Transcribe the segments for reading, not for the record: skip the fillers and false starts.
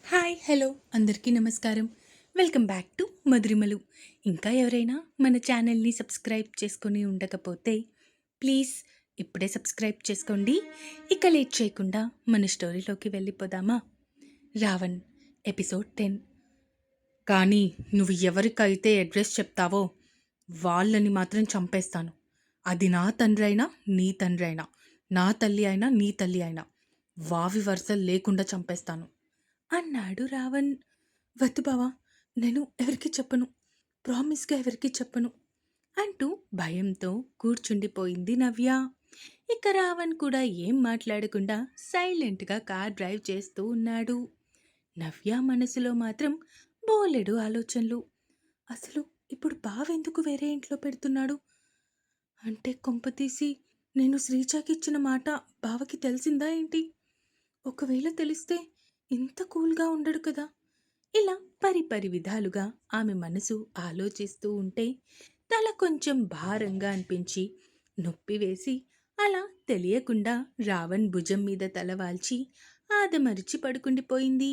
Hi hello అందరికీ నమస్కారం. Welcome back to Madhurimalu. ఇంకా ఎవరైనా మన ఛానల్ని సబ్స్క్రైబ్ చేసుకొని ఉండకపోతే ప్లీజ్ ఇప్పుడే సబ్స్క్రైబ్ చేసుకోండి. ఇక లేట్ చేయకుండా మన స్టోరీలోకి వెళ్ళిపోదామా? రావణ్ ఎపిసోడ్ 10. కానీ నువ్వు ఎవరికైతే అడ్రస్ చెప్తావో వాళ్ళని మాత్రం చంపేస్తాను. అది నా తండ్రి అయినా నీ తండ్రి అయినా, నా తల్లి అయినా నీ తల్లి అయినా, వావి వరుసలు లేకుండా చంపేస్తాను అన్నాడు రావణ్. వద్దు బావా, నేను ఎవరికి చెప్పను, ప్రామిస్గా ఎవరికి చెప్పను అంటూ భయంతో కూర్చుండిపోయింది నవ్య. ఇక రావణ్ కూడా ఏం మాట్లాడకుండా సైలెంట్గా కార్ డ్రైవ్ చేస్తూ ఉన్నాడు. నవ్య మనసులో మాత్రం బోలెడు ఆలోచనలు. అసలు ఇప్పుడు బావెందుకు వేరే ఇంట్లో పెడుతున్నాడు? అంటే కొంపతీసి నేను శ్రీజాకిచ్చిన మాట బావకి తెలిసిందా ఏంటి? ఒకవేళ తెలిస్తే ఇంత కూల్గా ఉండడు కదా. ఇలా పరిపరి విధాలుగా ఆమె మనసు ఆలోచిస్తూ ఉంటే తల కొంచెం భారంగా అనిపించి నొప్పి వేసి అలా తెలియకుండా రావణ్ భుజం మీద తల వాల్చి ఆదమరిచి పడుకుండిపోయింది.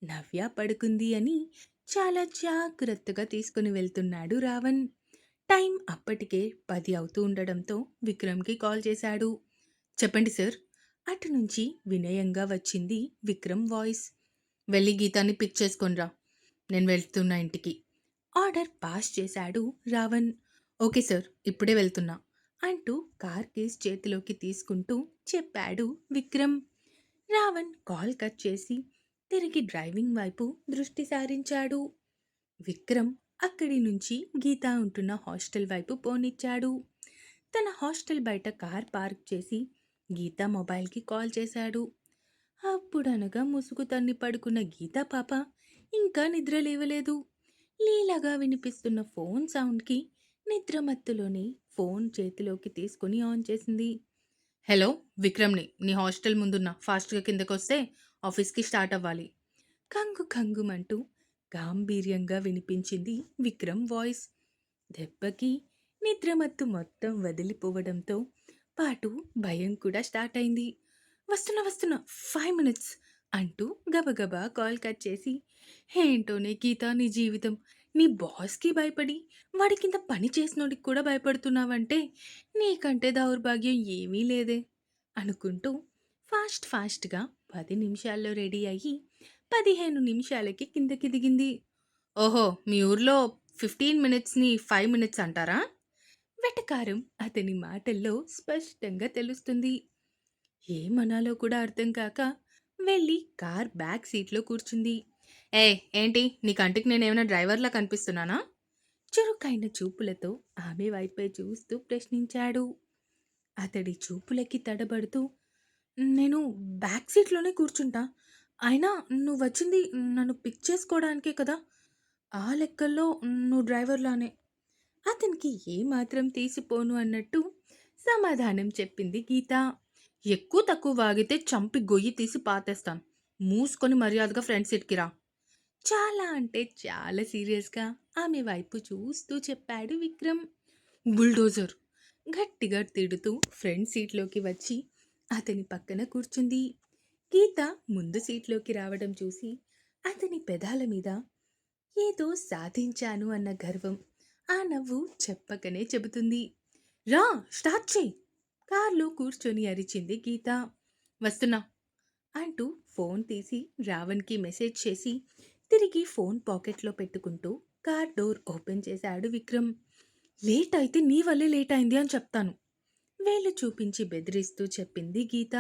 నవ్య పడుకుంది అని చాలా జాగ్రత్తగా తీసుకుని వెళ్తున్నాడు రావణ్. టైం అప్పటికే 10 అవుతూ ఉండడంతో విక్రమ్కి కాల్ చేశాడు. చెప్పండి సార్. అటు నుంచి వినయంగా వచ్చింది విక్రమ్ వాయిస్. వెళ్ళి గీతాన్ని పిక్ చేసుకొనిరా, నేను వెళ్తున్నా ఇంటికి. ఆర్డర్ పాస్ చేశాడు రావణ్. ఓకే సార్, ఇప్పుడే వెళ్తున్నా అంటూ కార్ కేస్ చేతిలోకి తీసుకుంటూ చెప్పాడు విక్రమ్. రావణ్ కాల్ కట్ చేసి తిరిగి డ్రైవింగ్ వైపు దృష్టి సారించాడు. విక్రమ్ అక్కడి నుంచి గీత ఉంటున్న హాస్టల్ వైపు పోనిచ్చాడు. తన హాస్టల్ బయట కార్ పార్క్ చేసి గీత మొబైల్కి కాల్ చేశాడు. అప్పుడనగా ముసుగు తన్ని పడుకున్న గీత పాప ఇంకా నిద్ర లేవలేదు. లీలగా వినిపిస్తున్న ఫోన్ సౌండ్కి నిద్రమత్తులోనే ఫోన్ చేతిలోకి తీసుకుని ఆన్ చేసింది. హలో, విక్రమ్ని. నీ హాస్టల్ ముందున్న ఫాస్ట్గా కిందకొస్తే ఆఫీస్కి స్టార్ట్ అవ్వాలి. కంగు కంగుమంటూ గాంభీర్యంగా వినిపించింది విక్రమ్ వాయిస్. దెబ్బకి నిద్రమత్తు మొత్తం వదిలిపోవడంతో పాటు భయం కూడా స్టార్ట్ అయింది. వస్తున్నా వస్తున్నా, 5 మినిట్స్ అంటూ గబగబా కాల్ కట్ చేసి, ఏంటోనే గీత నీ జీవితం. నీ బాస్కి భయపడి వాడి కింద పని చేసినోడికి కూడా భయపడుతున్నావంటే నీకంటే దౌర్భాగ్యం ఏమీ లేదే అనుకుంటూ ఫాస్ట్గా 10 నిమిషాల్లో రెడీ అయ్యి 15 నిమిషాలకి కిందకి దిగింది. ఓహో, మీ ఊర్లో 15 మినిట్స్ని 5 మినిట్స్ అంటారా? వెటకారం అతని మాటల్లో స్పష్టంగా తెలుస్తుంది. ఏమనాలో కూడా అర్థం కాక వెళ్ళి కార్ బ్యాక్ సీట్లో కూర్చుంది. ఏ ఏంటి, నీ కంటికి నేనేమైనా డ్రైవర్లా కనిపిస్తున్నానా? చురుకైన చూపులతో ఆమె వైపే చూస్తూ ప్రశ్నించాడు. అతడి చూపులకి తడబడుతూ, నేను బ్యాక్ సీట్లోనే కూర్చుంటా. అయినా నువ్వు వచ్చింది నన్ను పిక్ చేసుకోవడానికే కదా. ఆ లెక్కల్లో నువ్వు డ్రైవర్లానే అతనికి ఏమాత్రం తీసిపోను అన్నట్టు సమాధానం చెప్పింది గీత. ఎక్కువ తక్కువ వాగితే చంపి గొయ్యి తీసి పాతేస్తాను. మూసుకొని మర్యాదగా ఫ్రంట్ సీట్కి రా. చాలా అంటే చాలా సీరియస్గా ఆమె వైపు చూస్తూ చెప్పాడు విక్రమ్. బుల్డోజర్ గట్టిగా తిడుతూ ఫ్రంట్ సీట్లోకి వచ్చి అతని పక్కన కూర్చుంది. గీత ముందు సీట్లోకి రావడం చూసి అతని పెదాల మీద ఏదో సాధించాను అన్న గర్వం ఆ నవ్వు చెప్పకనే చెబుతుంది. రా, స్టార్ట్ చేయి. కార్లో కూర్చొని అరిచింది గీత. వస్తున్నా అంటూ ఫోన్ తీసి రావణ్కి మెసేజ్ చేసి తిరిగి ఫోన్ పాకెట్లో పెట్టుకుంటూ కార్ డోర్ ఓపెన్ చేశాడు విక్రమ్. లేట్ అయితే నీ వల్లే లేట్ అయింది అని చెప్తాను వేలు చూపించి బెదిరిస్తూ చెప్పింది Geeta.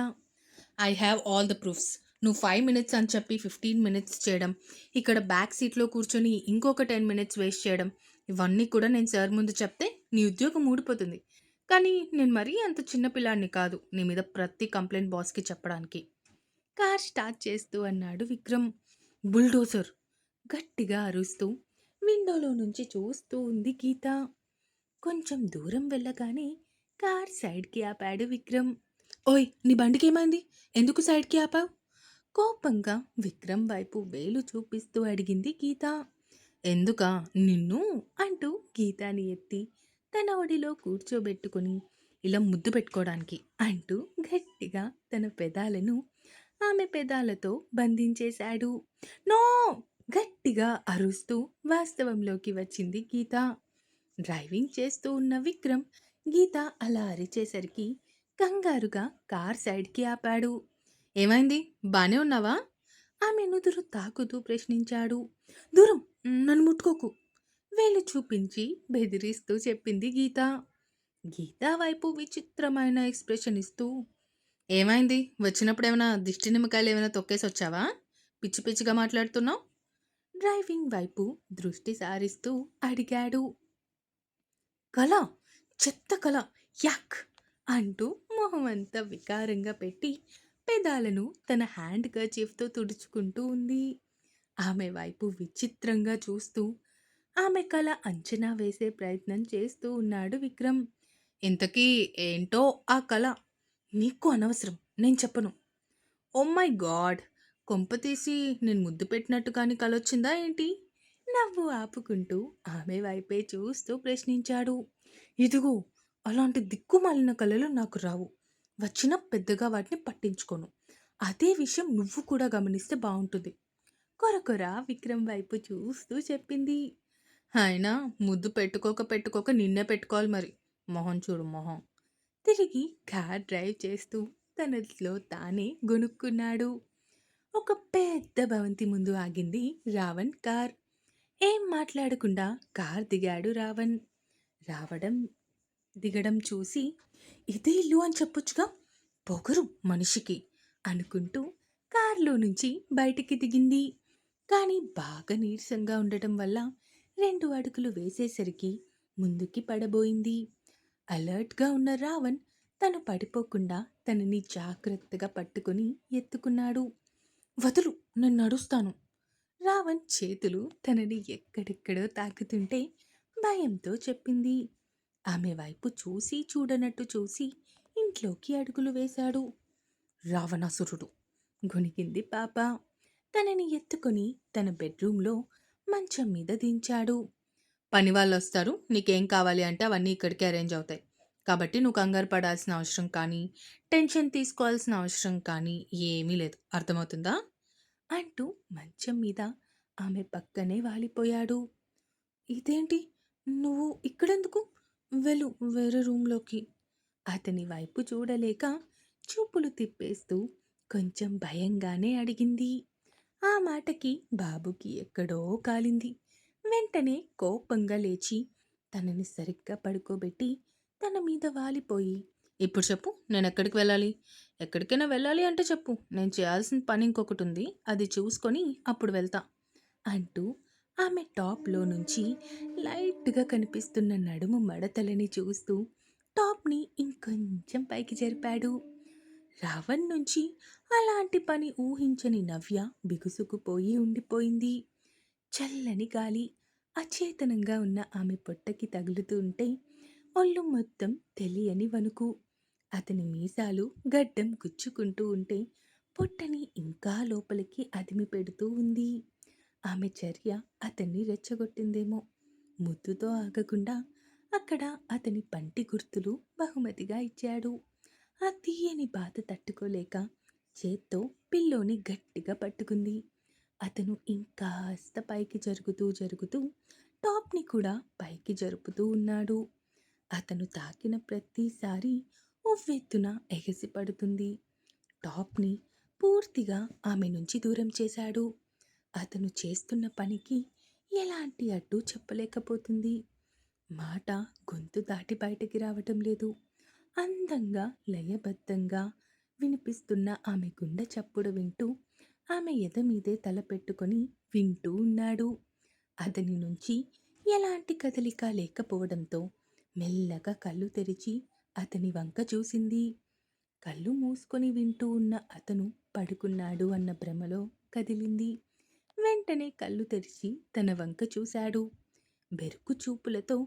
I have all the proofs. నువ్వు 5 మినిట్స్ అని చెప్పి 15 మినిట్స్ చేయడం, ఇక్కడ బ్యాక్ సీట్లో కూర్చొని ఇంకొక 10 మినిట్స్ వేస్ట్ చేయడం, ఇవన్నీ కూడా నేను సార్ ముందు చెప్తే నీ ఉద్యోగం ఊడిపోతుంది. కానీ నేను మరీ అంత చిన్న పిల్లాడిని కాదు నీ మీద ప్రతి కంప్లైంట్ బాస్కి చెప్పడానికి. కార్ స్టార్ట్ చేస్తూ అన్నాడు విక్రమ్. బుల్డోజర్ గట్టిగా అరుస్తూ విండోలో నుంచి చూస్తూ ఉంది గీత. కొంచెం దూరం వెళ్ళగానే కార్ సైడ్కి ఆపాడు విక్రమ్. ఓయ్, నీ బండికేమైంది? ఎందుకు సైడ్కి ఆపావు? కోపంగా విక్రమ్ వైపు వేలు చూపిస్తూ అడిగింది గీత. ఎందుకా నిన్ను అంటూ గీతాని ఎత్తి తన ఒడిలో కూర్చోబెట్టుకుని ఇలా ముద్దు పెట్టుకోవడానికి అంటూ గట్టిగా తన పెదాలను ఆమె పెదాలతో బంధించేశాడు. నో! గట్టిగా అరుస్తూ వాస్తవంలోకి వచ్చింది గీత. డ్రైవింగ్ చేస్తూ ఉన్న విక్రమ్ గీత అలా అరిచేసరికి కంగారుగా కార్ సైడ్‌కి ఆపాడు. "ఏమైంది? బానే ఉన్నావా?" ఆమె నుదురు తాకుతూ ప్రశ్నించాడు. "దూరం! నన్ను ముట్టుకోకు!" వేలు చూపించి బెదిరిస్తూ చెప్పింది గీత. గీత వైపు విచిత్రమైన ఎక్స్‌ప్రెషన్ ఇస్తూ, "ఏమైంది? వచ్చినప్పుడేమైనా దిష్టి నిమ్మకాయలేమైనా తొక్కేసొచ్చావా? పిచ్చి పిచ్చిగా మాట్లాడుతున్నావు?" డ్రైవింగ్ వైపు దృష్టి సారిస్తూ అడిగాడు. "కల! చెత్త కల! యాక్!" అంటూ మొహమంతా వికారంగా పెట్టి పెదాలను తన హ్యాండ్ కర్చీఫ్‌తో తుడుచుకుంటూ ఉంది. ఆమె వైపు విచిత్రంగా చూస్తూ ఆమె కల అంచనా వేసే ప్రయత్నం చేస్తూ ఉన్నాడు విక్రమ్. "ఇంతకీ ఏంటో ఆ కల? నీకు అనవసరం. నేను చెప్పను." Oh my God! కొంపతీసి నేను ముద్దు పెట్టినట్టు కానీ కలొచ్చిందా ఏంటి? నవ్వు ఆపుకుంటూ ఆమె వైపే చూస్తూ ప్రశ్నించాడు. ఇదిగో అలాంటి దిక్కుమాలిన కలలు నాకు రావు. వచ్చినా పెద్దగా వాటిని పట్టించుకోను. అదే విషయం నువ్వు కూడా గమనిస్తే బావుంటుంది. కొరకొర విక్రమ్ వైపు చూస్తూ చెప్పింది. అయినా ముద్దు పెట్టుకోక నిన్నే పెట్టుకోవాలి మరి. మొహం చూడు మొహం. తిరిగి కార్ డ్రైవ్ చేస్తూ తనలో తానే గొనుక్కున్నాడు. ఒక పెద్ద భవంతి ముందు ఆగింది రావణ్ కార్. ఏం మాట్లాడకుండా కార్ దిగాడు రావణ్. రావడం దిగడం చూసి ఇదే ఇల్లు అని చెప్పొచ్చుగా, పొగరు మనిషికి అనుకుంటూ కారులో నుంచి బయటికి దిగింది. కానీ బాగా నీరసంగా ఉండటం వల్ల 2 అడుగులు వేసేసరికి ముందుకి పడబోయింది. అలర్ట్‌గా ఉన్న రావణ్ తను పడిపోకుండా తనని జాగ్రత్తగా పట్టుకొని ఎత్తుకున్నాడు. "వదులు! నేను నడుస్తాను." రావణ్ చేతులు తనని ఎక్కడెక్కడో తాకుతుంటే భయంతో చెప్పింది. ఆమె వైపు చూసి చూడనట్టు చూసి ఇంట్లోకి అడుగులు వేశాడు. రావణాసురుడు! గొణిగింది పాప. తనని ఎత్తుకొని తన బెడ్రూంలో మంచం మీద దించాడు. పనివాళ్ళొస్తారు. నీకేం కావాలి అంటే అవన్నీ ఇక్కడికే అరేంజ్ అవుతాయి. కాబట్టి నువ్వు కంగారు పడాల్సిన అవసరం కానీ, టెన్షన్ తీసుకోవాల్సిన అవసరం కానీ ఏమీ లేదు. అర్థమవుతుందా? అంటూ మంచం మీద ఆమె పక్కనే వాలిపోయాడు. ఇదేంటి? నువ్వు ఇక్కడెందుకు? వెళ్ళు వేరే రూమ్‌లోకి. అతని వైపు చూడలేక చూపులు తిప్పేస్తూ కొంచెం భయంగానే అడిగింది. ఆ మాటకి బాబుకి ఎక్కడో కాలింది. వెంటనే కోపంగా లేచి తనని సరిగ్గా పడుకోబెట్టి తన మీద వాలిపోయి, "ఇప్పుడు చెప్పు నేనెక్కడికి వెళ్ళాలి? ఎక్కడికైనా వెళ్ళాలి అంటే చెప్పు. నేను చేయాల్సిన పని ఇంకొకటుంది. అది చూసుకొని అప్పుడు వెళ్తా." అంటూ ఆమె టాప్‌లో నుంచి లైట్‌గా కనిపిస్తున్న నడుము మడతలని చూస్తూ టాప్‌ని ఇంకొంచెం పైకి జరిపాడు. రావణ్ నుంచి అలాంటి పని ఊహించని నవ్య బిగుసుకుపోయి ఉండిపోయింది. చల్లని గాలి అచేతనంగా ఉన్న ఆమె పొట్టకి తగులుతూ ఉంటే ఒళ్ళు మొత్తం తెలియని వణుకు. అతని మీసాలు గడ్డం గుచ్చుకుంటూ ఉంటే పొట్టని ఇంకా లోపలికి అదిమి పెడుతూ ఉంది. ఆమె చర్య అతన్ని రెచ్చగొట్టిందేమో. ముద్దుతో ఆగకుండా అక్కడ అతని పంటి గుర్తులు బహుమతిగా ఇచ్చాడు. ఆ తీయని బాధ తట్టుకోలేక చేత్తో పిల్లోని గట్టిగా పట్టుకుంది. అతను ఇంకాస్త పైకి జరుగుతూ టాప్‌ని కూడా పైకి జరుపుతూ ఉన్నాడు. అతను తాకిన ప్రతిసారి ఉవ్వెత్తున ఎగసిపడుతుంది. టాప్‌ని పూర్తిగా ఆమె నుంచి దూరం చేశాడు. అతను చేస్తున్న పనికి ఎలాంటి అడ్డు చెప్పలేకపోతుంది. మాట గొంతు దాటి బయటికి రావటం లేదు. అందంగా, లయబద్ధంగా వినిపిస్తున్న ఆమె గుండె చప్పుడు వింటూ, ఆమె ఎద మీదే తల పెట్టుకొని వింటూ ఉన్నాడు. అతని నుంచి ఎలాంటి కదలిక లేకపోవడంతో మెల్లగా కళ్ళు తెరిచి అతని వంక చూసింది. కళ్ళు మూసుకొని వింటూ ఉన్న అతను పడుకున్నాడు అన్న భ్రమలో కదిలింది. వెంటనే కళ్ళు తెరిచి తన వంక చూశాడు. బెరుకు చూపులతో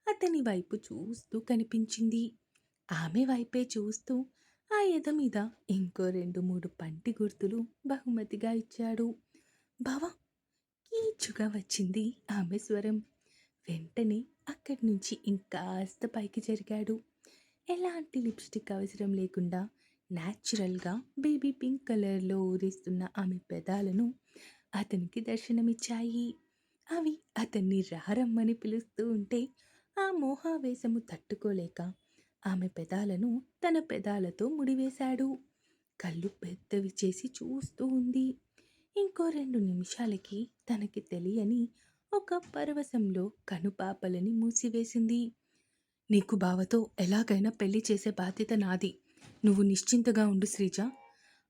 అతని వైపు చూస్తూ కనిపించింది. ఆమె వైపే చూస్తూ ఆ ఎద మీద ఇంకో 2, 3 పంటి గుర్తులు బహుమతిగా ఇచ్చాడు. బావా! కీచుగా వచ్చింది ఆమె స్వరం. వెంటనే అక్కడి నుంచి ఇంకాస్త పైకి జరిగాడు. ఎలాంటి లిప్‌స్టిక్ అవసరం లేకుండా న్యాచురల్గా బేబీ పింక్ కలర్లో ఊరిస్తున్న ఆమె పెదాలను అతనికి దర్శనమిచ్చాయి. అవి అతన్ని రమ్మని పిలుస్తూ ఉంటే ఆ మోహావేశము తట్టుకోలేక ఆమె పెదాలను తన పెదాలతో ముడివేశాడు. కళ్ళు పెద్దవి చేసి చూస్తూ ఉంది. ఇంకో 2 నిమిషాలకి తనకి తెలియని ఒక పరవశంలో కనుపాపలని మూసివేసింది. నీకు బావతో ఎలాగైనా పెళ్లి చేసే బాధ్యత నాది. నువ్వు నిశ్చింతగా ఉండు శ్రీజ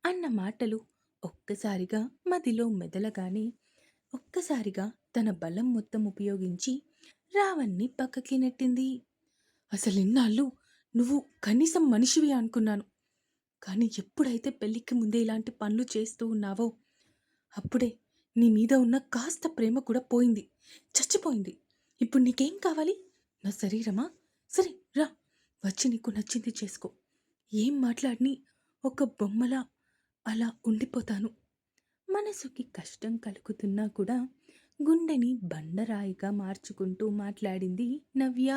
అన్న మాటలు ఒక్కసారిగా మదిలో మెదలగానే ఒక్కసారిగా తన బలం మొత్తం ఉపయోగించి రావణ్ణి పక్కకి నెట్టింది. అసలిన్నాళ్ళు నువ్వు కనీసం మనిషివి అనుకున్నాను. కానీ ఎప్పుడైతే పెళ్ళికి ముందే ఇలాంటి పనులు చేస్తూ ఉన్నావో అప్పుడే నీ మీద ఉన్న కాస్త ప్రేమ కూడా పోయింది. చచ్చిపోయింది. ఇప్పుడు నీకేం కావాలి? నా శరీరమా? సరే రా, వచ్చి నీకు నచ్చింది చేసుకో. ఏం మాట్లాడిని ఒక బొమ్మలా అలా ఉండిపోతాను. మనసుకి కష్టం కలుగుతున్నా కూడా గుండెని బండరాయిగా మార్చుకుంటూ మాట్లాడింది నవ్య.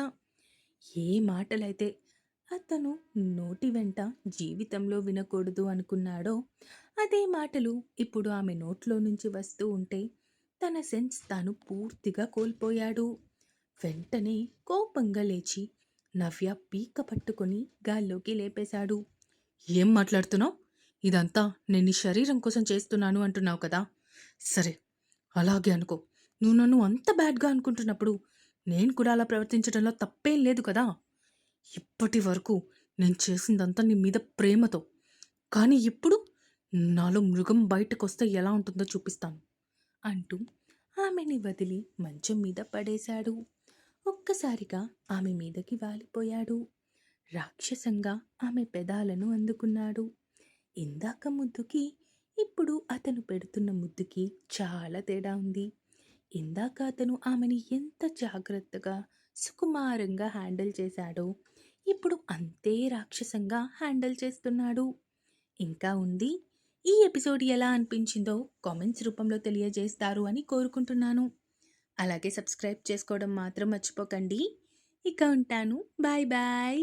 ఏ మాటలైతే అతను నోటి వెంట జీవితంలో వినకూడదు అనుకున్నాడో అదే మాటలు ఇప్పుడు ఆమె నోట్లో నుంచి వస్తూ ఉంటే తన సెన్స్ తాను పూర్తిగా కోల్పోయాడు. వెంటనే కోపంగా లేచి నవ్య పీక పట్టుకొని గాల్లోకి లేపేశాడు. ఏం మాట్లాడుతున్నావు? ఇదంతా నేను నీ శరీరం కోసం చేస్తున్నాను అంటున్నావు కదా. సరే, అలాగే అనుకో. నువ్వు నన్ను అంత బ్యాడ్గా అనుకుంటున్నప్పుడు నేను కూడా అలా ప్రవర్తించడంలో తప్పేం లేదు కదా. ఇప్పటి వరకు నేను చేసిందంతా నీ మీద ప్రేమతో, కానీ ఇప్పుడు నాలో మృగం బయటకొస్తే ఎలా ఉంటుందో చూపిస్తాను అంటూ ఆమెని వదిలి మంచం మీద పడేశాడు. ఒక్కసారిగా ఆమె మీదకి వాలిపోయాడు. రాక్షసంగా ఆమె పెదాలను అందుకున్నాడు. ఇందాక ముద్దుకి ఇప్పుడు అతను పెడుతున్న ముద్దుకి చాలా తేడా ఉంది. ఇందాక అతను ఆమెని ఎంత జాగ్రత్తగా సుకుమారంగా హ్యాండిల్ చేశాడో ఇప్పుడు అంతే రాక్షసంగా హ్యాండిల్ చేస్తున్నాడు. ఇంకా ఉంది. ఈ ఎపిసోడ్ ఎలా అనిపించిందో కామెంట్స్ రూపంలో తెలియజేస్తారు అని కోరుకుంటున్నాను. అలాగే సబ్స్క్రైబ్ చేసుకోవడం మాత్రం మర్చిపోకండి. ఇక ఉంటాను. Bye bye.